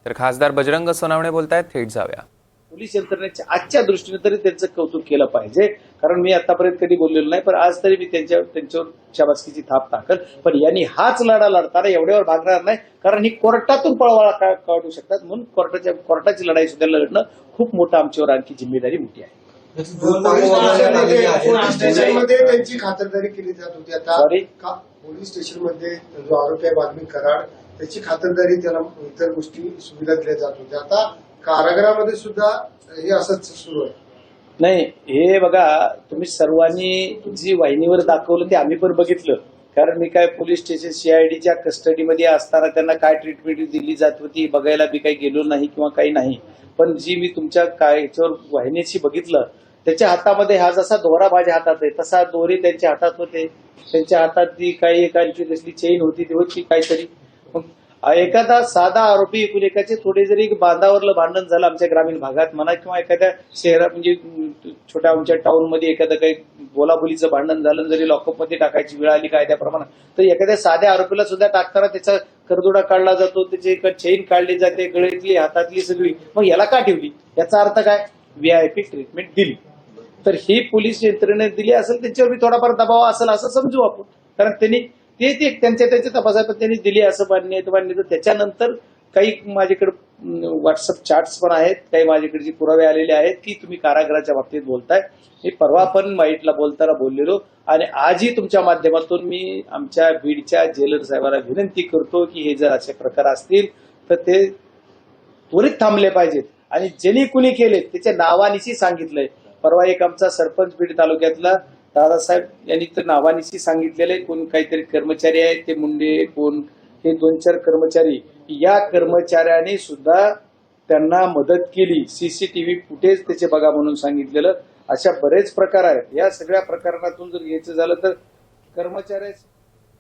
तर खासदार बजरंग सोनवणे बोलतायत, थेट जाऊया. पोलीस यंत्रणेच्या आजच्या दृष्टीने तरी त्यांचं कौतुक केलं पाहिजे, कारण मी आतापर्यंत कधी बोललेलो नाही, पण आज तरी मी त्यांच्यावर शाबासकीची थाप टाकल. पण यांनी हाच लढा लढताना एवढ्यावर भागणार नाही, कारण ही कोर्टातून पळवाळा काढू शकतात. म्हणून कोर्टाची लढाई सुद्धा लढणं खूप मोठं आमच्यावर आणखी जिम्मेदारी मोठी आहे. पोलीस स्टेशनमध्ये त्यांची खातरदारी केली जात होती. आता सॉरी, पोलीस स्टेशनमध्ये जो आरोपी आहे वाल्मिक कराड, त्याची खातरदारी, त्याला इतर गोष्टी सुविधा दिल्या जात होत्या. आता कारागृहामध्ये सुद्धा हे असंच सुरू आहे. नाही, हे बघा, तुम्ही सर्वांनी जी वाहिनीवर दाखवलं ते आम्ही पण बघितलं. कारण मी काय पोलीस स्टेशन सीआयडीच्या कस्टडीमध्ये असताना त्यांना काय ट्रीटमेंट दिली जात होती बघायला मी काही गेलो नाही किंवा काही नाही. पण जी मी तुमच्या काय याच्यावर वाहिनीशी बघितलं, त्याच्या हातामध्ये हा जसा दोरा माझ्या हातात आहे तसा दोरे त्यांच्या हातात होते. त्यांच्या हातात ती काही एकाची कसली चेन होती ती होती काहीतरी. मग एखादा साधा आरोपी एकूण एकाचे थोडे जरी बांधावरलं भांडण झालं आमच्या ग्रामीण भागात म्हणा, किंवा एखाद्या शहरात म्हणजे छोट्या आमच्या टाउन मध्ये एखादं काही बोलाबोलीचं भांडण झालं, जरी लॉकअप मध्ये टाकायची वेळ आली कायद्याप्रमाणे, तर एखाद्या साध्या आरोपीला सुद्धा टाकताना त्याचा करदोडा काढला जातो, त्याची एक चेन काढली जाते गळ्यातली हातातली सगळी. मग याला का ठेवली? याचा अर्थ काय? व्हीआयपी ट्रीटमेंट दिली. तर ही पोलीस यंत्रणेने दिली असेल, त्यांच्यावर मी थोडाफार दबाव असेल असं समजू आपण. कारण त्यांनी ते त्यांच्या तपासात त्यांनी दिली असं मान्य तर त्याच्यानंतर काही माझ्याकडे व्हॉट्सअप चॅट्स पण आहेत, काही माझ्याकडे पुरावे आलेले आहेत की तुम्ही कारागृहाच्या बाबतीत बोलताय. मी परवा पण वाईटला बोलताना बोललेलो, आणि आजही तुमच्या माध्यमातून मी आमच्या बीडच्या जेलर साहेबांना विनंती करतो की हे जर असे प्रकार असतील तर ते त्वरित थांबले पाहिजेत. आणि ज्यांनी कुणी केले त्याच्या नावानिशी सांगितलंय. परवा एक आमचा सरपंच बीड तालुक्यातला दादासाहेब यांनी तर नावानिशी सांगितलेले, कोण काहीतरी कर्मचारी आहेत ते मुंडे कोण, हे 2-4 कर्मचारी, या कर्मचाऱ्यांनी सुद्धा त्यांना मदत केली. सीसीटीव्ही फुटेज त्याचे बघा म्हणून सांगितलेलं. अशा बरेच प्रकार आहेत. या सगळ्या प्रकरणातून जर घ्यायचं झालं तर कर्मचारी